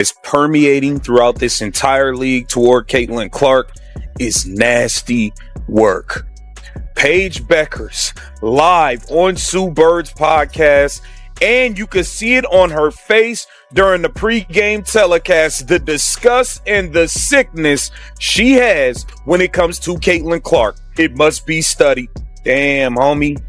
is permeating throughout this entire league toward Caitlin Clark is nasty work. Paige Beckers live on Sue Bird's podcast, and you can see it on her face during the pregame telecast, the disgust and the sickness she has when it comes to Caitlin Clark. It must be studied. Damn, homie.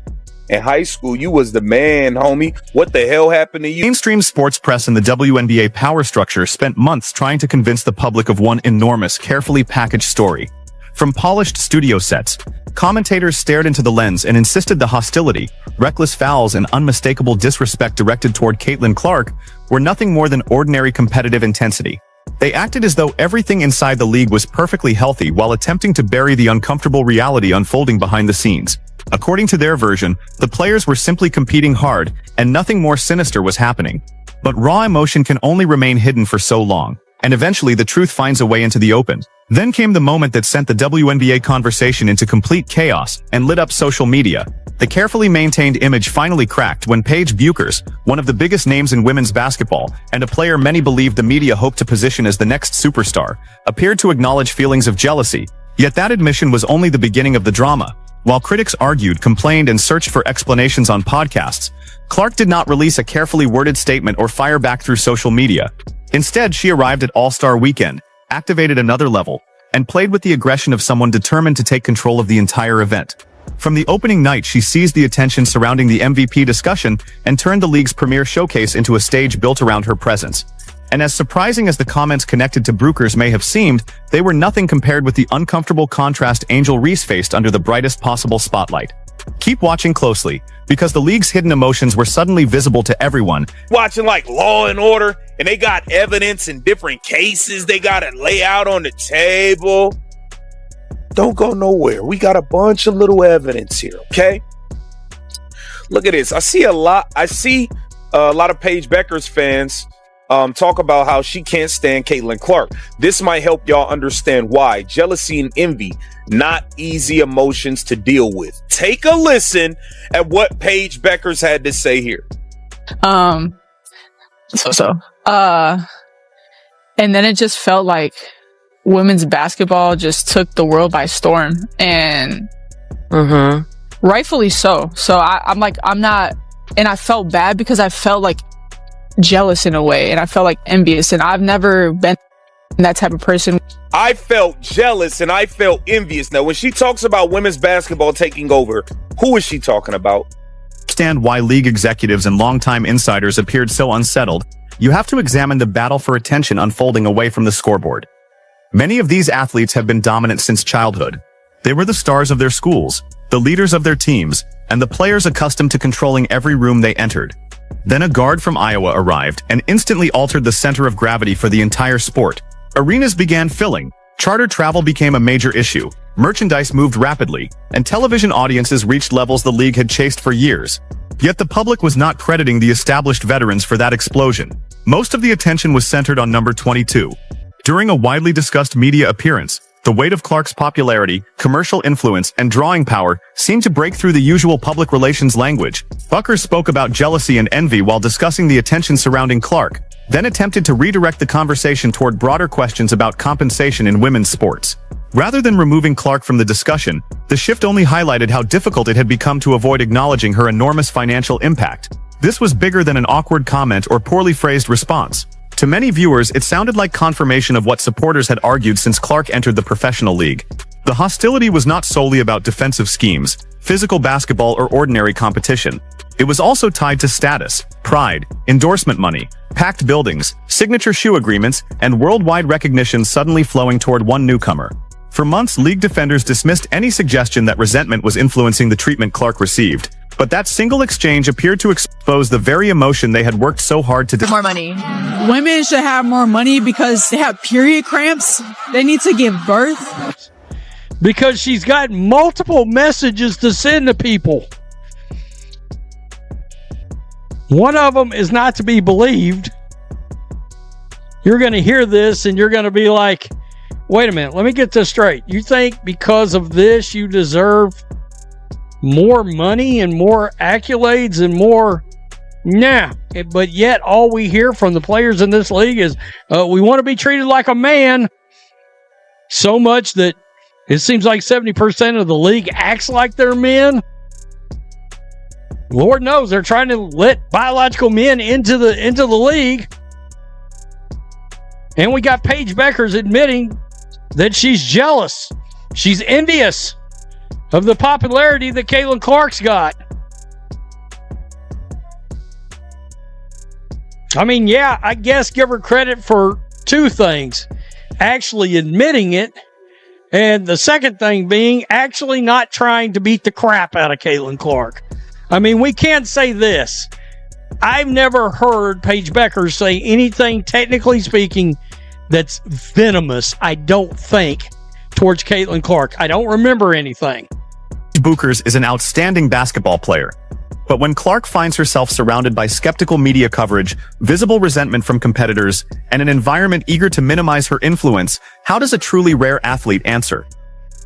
In high school, you was the man, homie. What the hell happened to you? Mainstream sports press and the WNBA power structure spent months trying to convince the public of one enormous, carefully packaged story. From polished studio sets, commentators stared into the lens and insisted the hostility, reckless fouls, and unmistakable disrespect directed toward Caitlin Clark were nothing more than ordinary competitive intensity. They acted as though everything inside the league was perfectly healthy while attempting to bury the uncomfortable reality unfolding behind the scenes. According to their version, the players were simply competing hard, and nothing more sinister was happening. But raw emotion can only remain hidden for so long, and eventually the truth finds a way into the open. Then came the moment that sent the WNBA conversation into complete chaos and lit up social media. The carefully maintained image finally cracked when Paige Beckers, one of the biggest names in women's basketball, and a player many believed the media hoped to position as the next superstar, appeared to acknowledge feelings of jealousy. Yet that admission was only the beginning of the drama. While critics argued, complained, and searched for explanations on podcasts, Clark did not release a carefully worded statement or fire back through social media. Instead, she arrived at All-Star Weekend, activated another level, and played with the aggression of someone determined to take control of the entire event. From the opening night, she seized the attention surrounding the MVP discussion and turned the league's premier showcase into a stage built around her presence. And as surprising as the comments connected to Beckers may have seemed, they were nothing compared with the uncomfortable contrast Angel Reese faced under the brightest possible spotlight. Keep watching closely, because the league's hidden emotions were suddenly visible to everyone. Watching like Law and Order, and they got evidence in different cases they got to lay out on the table. Don't go nowhere. We got a bunch of little evidence here, okay? Look at this. I see a lot of Paige Beckers fans talk about how she can't stand Caitlin Clark. This might help y'all understand why. Jealousy and envy, not easy emotions to deal with. Take a listen at what Paige Beckers had to say here. And then it just felt like women's basketball just took the world by storm, and rightfully so. So I'm not, and I felt bad because I felt like jealous in a way, and I felt like envious, and I've never been that type of person. I felt jealous and I felt envious. Now, when she talks about women's basketball taking over, who is she talking about? Understand why league executives and longtime insiders appeared so unsettled, you have to examine the battle for attention unfolding away from the scoreboard. Many of these athletes have been dominant since childhood. They were the stars of their schools, the leaders of their teams, and the players accustomed to controlling every room they entered. Then a guard from Iowa arrived and instantly altered the center of gravity for the entire sport. Arenas began filling, charter travel became a major issue, merchandise moved rapidly, and television audiences reached levels the league had chased for years. Yet the public was not crediting the established veterans for that explosion. Most of the attention was centered on number 22. During a widely discussed media appearance, the weight of Clark's popularity, commercial influence, and drawing power seemed to break through the usual public relations language. Beckers spoke about jealousy and envy while discussing the attention surrounding Clark, then attempted to redirect the conversation toward broader questions about compensation in women's sports. Rather than removing Clark from the discussion, the shift only highlighted how difficult it had become to avoid acknowledging her enormous financial impact. This was bigger than an awkward comment or poorly phrased response. To many viewers, it sounded like confirmation of what supporters had argued since Clark entered the professional league. The hostility was not solely about defensive schemes, physical basketball, or ordinary competition. It was also tied to status, pride, endorsement money, packed buildings, signature shoe agreements, and worldwide recognition suddenly flowing toward one newcomer. For months, league defenders dismissed any suggestion that resentment was influencing the treatment Clark received. But that single exchange appeared to expose the very emotion they had worked so hard to more money. Women should have more money because they have period cramps. They need to give birth. Because she's got multiple messages to send to people. One of them is not to be believed. You're going to hear this and you're going to be like, wait a minute, let me get this straight. You think because of this you deserve more money and more accolades and more Nah, but yet all we hear from the players in this league is we want to be treated like a man, so much that it seems like 70% of the league acts like they're men. Lord knows they're trying to let biological men into the league. And we got Paige Beckers admitting that she's jealous. She's envious of the popularity that Caitlin Clark's got. I mean, yeah, I guess give her credit for two things. Actually admitting it, and the second thing being actually not trying to beat the crap out of Caitlin Clark. I mean, we can't say this. I've never heard Paige Beckers say anything, technically speaking, that's venomous, I don't think, towards Caitlin Clark. I don't remember anything. Bookers is an outstanding basketball player. But when Clark finds herself surrounded by skeptical media coverage, visible resentment from competitors, and an environment eager to minimize her influence, how does a truly rare athlete answer?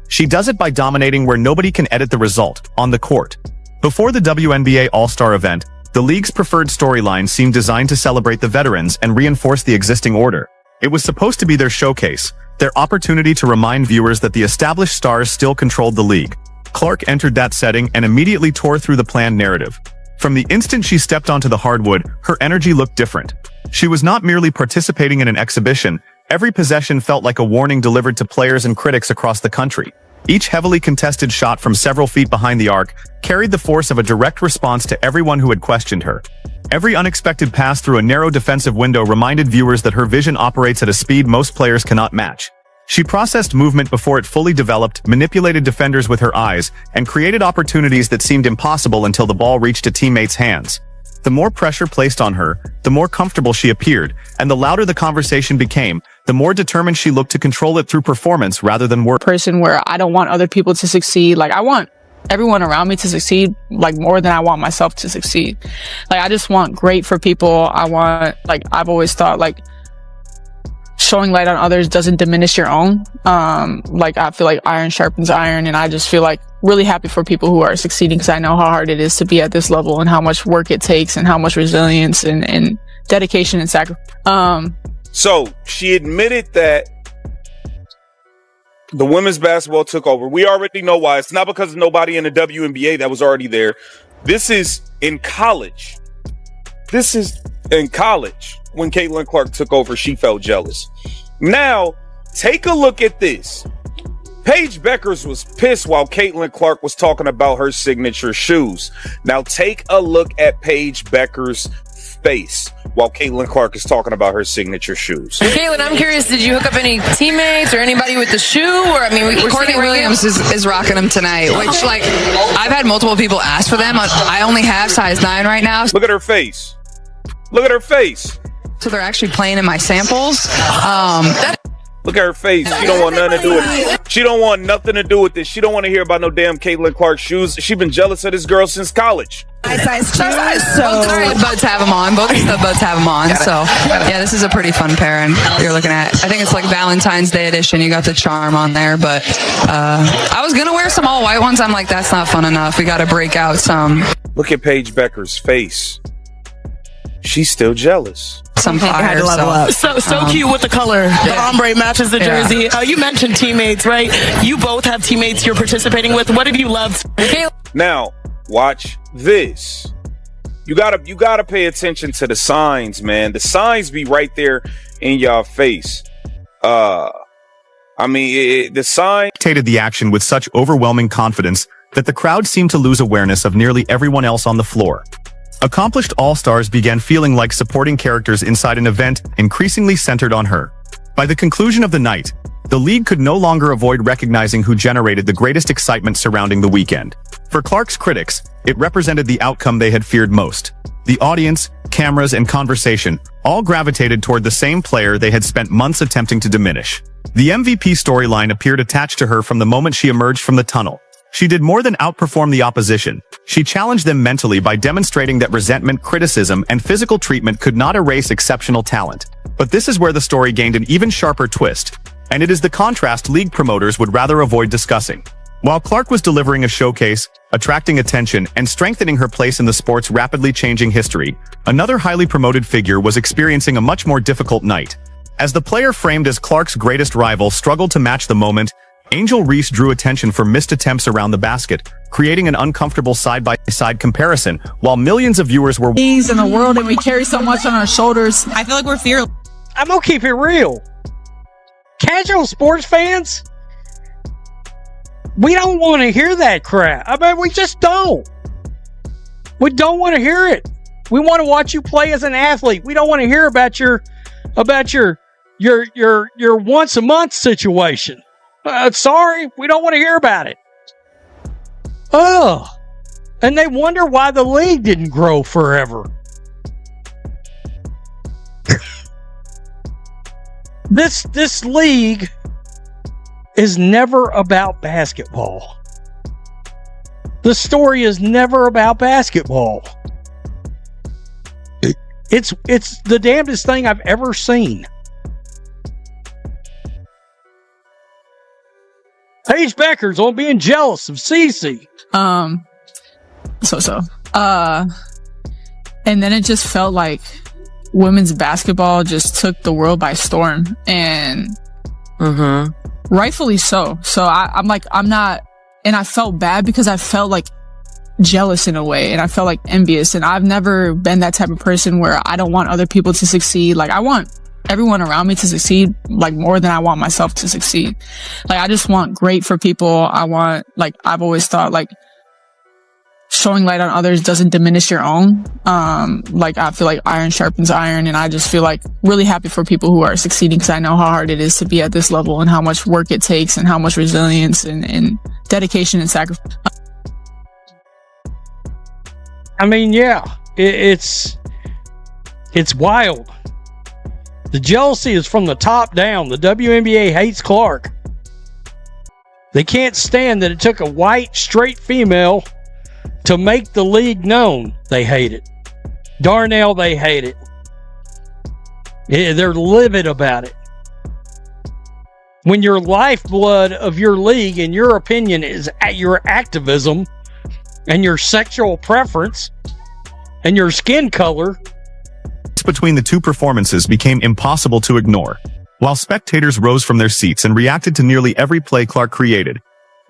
She does it by dominating where nobody can edit the result, on the court. Before the WNBA All-Star event, the league's preferred storyline seemed designed to celebrate the veterans and reinforce the existing order. It was supposed to be their showcase, their opportunity to remind viewers that the established stars still controlled the league. Clark entered that setting and immediately tore through the planned narrative. From the instant she stepped onto the hardwood, her energy looked different. She was not merely participating in an exhibition. Every possession felt like a warning delivered to players and critics across the country. Each heavily contested shot from several feet behind the arc carried the force of a direct response to everyone who had questioned her. Every unexpected pass through a narrow defensive window reminded viewers that her vision operates at a speed most players cannot match. She processed movement before it fully developed, manipulated defenders with her eyes, and created opportunities that seemed impossible until the ball reached a teammate's hands. The more pressure placed on her, the more comfortable she appeared, and the louder the conversation became, the more determined she looked to control it through performance rather than work. Person where I don't want other people to succeed. Like, I want everyone around me to succeed, like, more than I want myself to succeed. Like, I just want great for people. I've always thought, like, showing light on others doesn't diminish your own. I feel like iron sharpens iron, and I just feel like really happy for people who are succeeding, because I know how hard it is to be at this level and how much work it takes and how much resilience and dedication and sacrifice. So she admitted that the women's basketball took over. We already know why. It's not because of nobody in the WNBA that was already there. This is in college. When Caitlin Clark took over, she felt jealous. Now, take a look at this. Paige Beckers was pissed while Caitlin Clark was talking about her signature shoes. Now, take a look at Paige Beckers' face while Caitlin Clark is talking about her signature shoes. Caitlin, I'm curious, did you hook up any teammates or anybody with the shoe? Or, I mean, Courtney Williams is rocking them tonight, which, like, I've had multiple people ask for them. I only have size 9 right now. Look at her face. Look at her face. So they're actually playing in my samples. Look at her face. She don't want nothing to do with it. She don't want nothing to do with this. She don't want to hear about no damn Caitlin Clark shoes. She been jealous of this girl since college. Size 2. Both the buds have them on. Both the buds have them on. So, yeah, this is a pretty fun pairing you're looking at. I think it's like Valentine's Day edition. You got the charm on there. But I was going to wear some all white ones. I'm like, that's not fun enough. We got to break out some. Look at Paige Beckers' face. She's still jealous. Some fire, had to level up. So cute with the color. The ombre matches the jersey. You mentioned teammates, right? You both have teammates you're participating with. What have you loved? Now, watch this. You gotta pay attention to the signs, man. The signs be right there in your face. The sign Dictated the action with such overwhelming confidence that the crowd seemed to lose awareness of nearly everyone else on the floor. Accomplished all-stars began feeling like supporting characters inside an event increasingly centered on her. By the conclusion of the night, the league could no longer avoid recognizing who generated the greatest excitement surrounding the weekend. For Clark's critics, it represented the outcome they had feared most. The audience, cameras, and conversation all gravitated toward the same player they had spent months attempting to diminish. The MVP storyline appeared attached to her from the moment she emerged from the tunnel. She did more than outperform the opposition. She challenged them mentally by demonstrating that resentment, criticism, and physical treatment could not erase exceptional talent. But this is where the story gained an even sharper twist, and it is the contrast league promoters would rather avoid discussing. While Clark was delivering a showcase, attracting attention, and strengthening her place in the sport's rapidly changing history, another highly promoted figure was experiencing a much more difficult night. As the player framed as Clark's greatest rival struggled to match the moment, Angel Reese drew attention for missed attempts around the basket, creating an uncomfortable side-by-side comparison, while millions of viewers were Things in the world and we carry so much on our shoulders. I feel like we're fearless. I'm going to keep it real. Casual sports fans, we don't want to hear that crap. I mean, we just don't. We don't want to hear it. We want to watch you play as an athlete. We don't want to hear about your once a month situation. Sorry, we don't want to hear about it. Oh, and they wonder why the league didn't grow forever. This league is never about basketball. The story is never about basketball. It's the damnedest thing I've ever seen. Paige Becker's on being jealous of Cece. And then it just felt like women's basketball just took the world by storm, and rightfully so. So I'm not, and I felt bad because I felt like jealous in a way, and I felt like envious, and I've never been that type of person where I don't want other people to succeed. Like, I want everyone around me to succeed, like, more than I want myself to succeed. Like, I just want great for people. I want, like, I've always thought, like, showing light on others doesn't diminish your own. Like, I feel like iron sharpens iron, and I just feel like really happy for people who are succeeding, because I know how hard it is to be at this level and how much work it takes and how much resilience and dedication and sacrifice. I mean, yeah, it's wild. The jealousy is from the top down. The WNBA hates Clark. They can't stand that it took a white, straight female to make the league known. They hate it. Darnell, they hate it. Yeah, they're livid about it. When your lifeblood of your league, in your opinion, is at your activism and your sexual preference and your skin color, between the two performances became impossible to ignore. While spectators rose from their seats and reacted to nearly every play Clark created,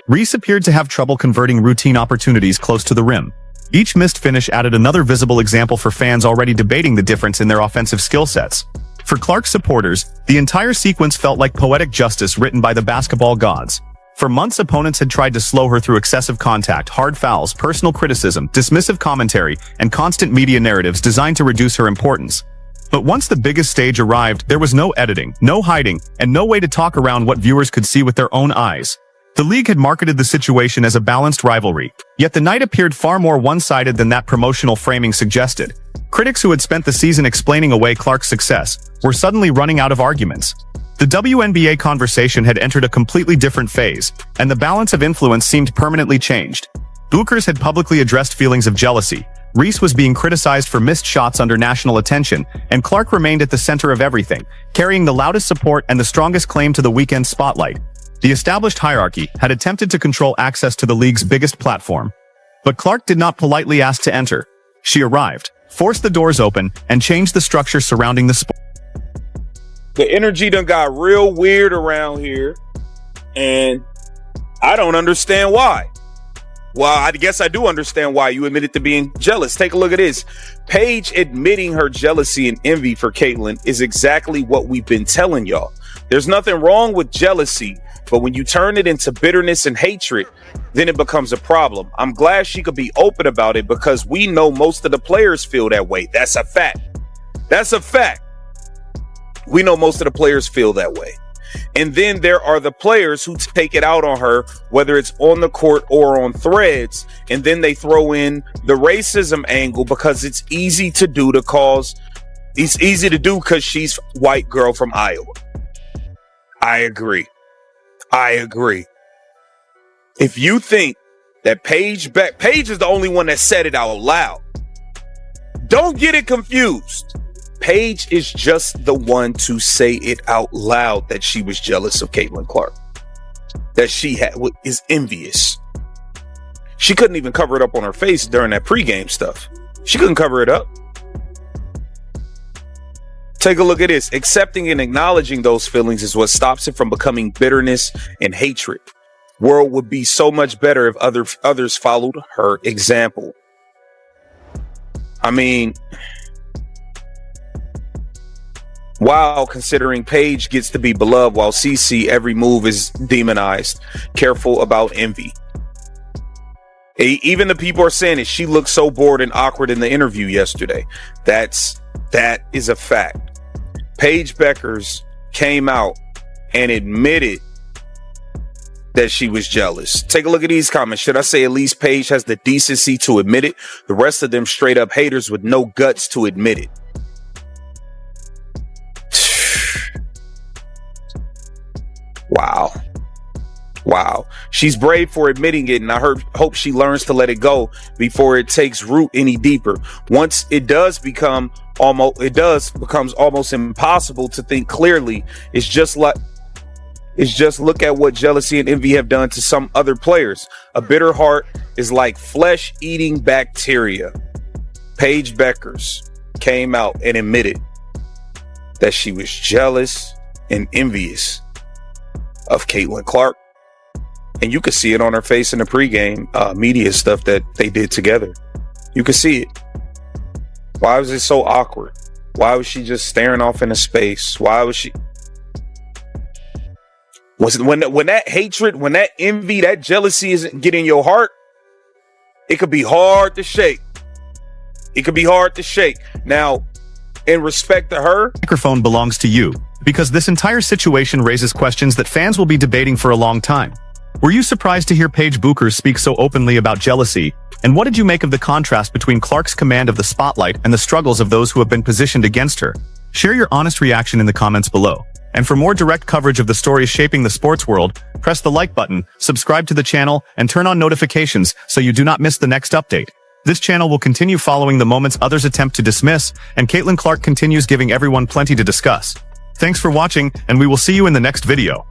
Reese appeared to have trouble converting routine opportunities close to the rim. Each missed finish added another visible example for fans already debating the difference in their offensive skill sets. For Clark supporters, the entire sequence felt like poetic justice written by the basketball gods. For months, opponents had tried to slow her through excessive contact, hard fouls, personal criticism, dismissive commentary, and constant media narratives designed to reduce her importance. But once the biggest stage arrived, there was no editing, no hiding, and no way to talk around what viewers could see with their own eyes. The league had marketed the situation as a balanced rivalry, yet the night appeared far more one-sided than that promotional framing suggested. Critics who had spent the season explaining away Clark's success were suddenly running out of arguments. The WNBA conversation had entered a completely different phase, and the balance of influence seemed permanently changed. Bookers had publicly addressed feelings of jealousy, Reese was being criticized for missed shots under national attention, and Clark remained at the center of everything, carrying the loudest support and the strongest claim to the weekend spotlight. The established hierarchy had attempted to control access to the league's biggest platform. But Clark did not politely ask to enter. She arrived, forced the doors open, and changed the structure surrounding the sport. The energy done got real weird around here, and I don't understand why. Well, I guess I do understand why. You admitted to being jealous. Take a look at this. Paige admitting her jealousy and envy for Caitlyn is exactly what we've been telling y'all. There's nothing wrong with jealousy, but when you turn it into bitterness and hatred, then it becomes a problem. I'm glad she could be open about it, because we know most of the players feel that way. That's a fact. That's a fact. We know most of the players feel that way. And then there are the players who take it out on her, whether it's on the court or on threads, and then they throw in the racism angle because it's easy to do because she's white girl from Iowa. I agree. If you think that Paige is the only one that said it out loud, don't get it confused. Paige is just the one to say it out loud that she was jealous of Caitlyn Clark. that she is envious. She couldn't even cover it up on her face during that pregame stuff. She couldn't cover it up. Take a look at this. Accepting and acknowledging those feelings is what stops it from becoming bitterness and hatred. World would be so much better if others followed her example. I mean, wow, considering Paige gets to be beloved while CeCe every move is demonized. Careful about envy. Even the people are saying it. She looked so bored and awkward in the interview yesterday. That is a fact. Paige Beckers came out and admitted that she was jealous. Take a look at these comments. Should I say at least Paige has the decency to admit it? The rest of them straight up haters with no guts to admit it. Wow. She's brave for admitting it, and I hope she learns to let it go before it takes root any deeper. Once it becomes almost impossible to think clearly. It's just look at what jealousy and envy have done to some other players. A bitter heart is like flesh-eating bacteria. Paige Beckers came out and admitted that she was jealous and envious of Caitlin Clark. And you could see it on her face in the pregame media stuff that they did together. You could see it. Why was it so awkward? Why was she just staring off into space? Why was she... when that hatred, when that envy, that jealousy isn't getting your heart, it could be hard to shake. Now, in respect to her, microphone belongs to you, because this entire situation raises questions that fans will be debating for a long time. Were you surprised to hear Paige Bucher speak so openly about jealousy? And what did you make of the contrast between Clark's command of the spotlight and the struggles of those who have been positioned against her? Share your honest reaction in the comments below. And for more direct coverage of the stories shaping the sports world, press the like button, subscribe to the channel, and turn on notifications so you do not miss the next update. This channel will continue following the moments others attempt to dismiss, and Caitlin Clark continues giving everyone plenty to discuss. Thanks for watching, and we will see you in the next video.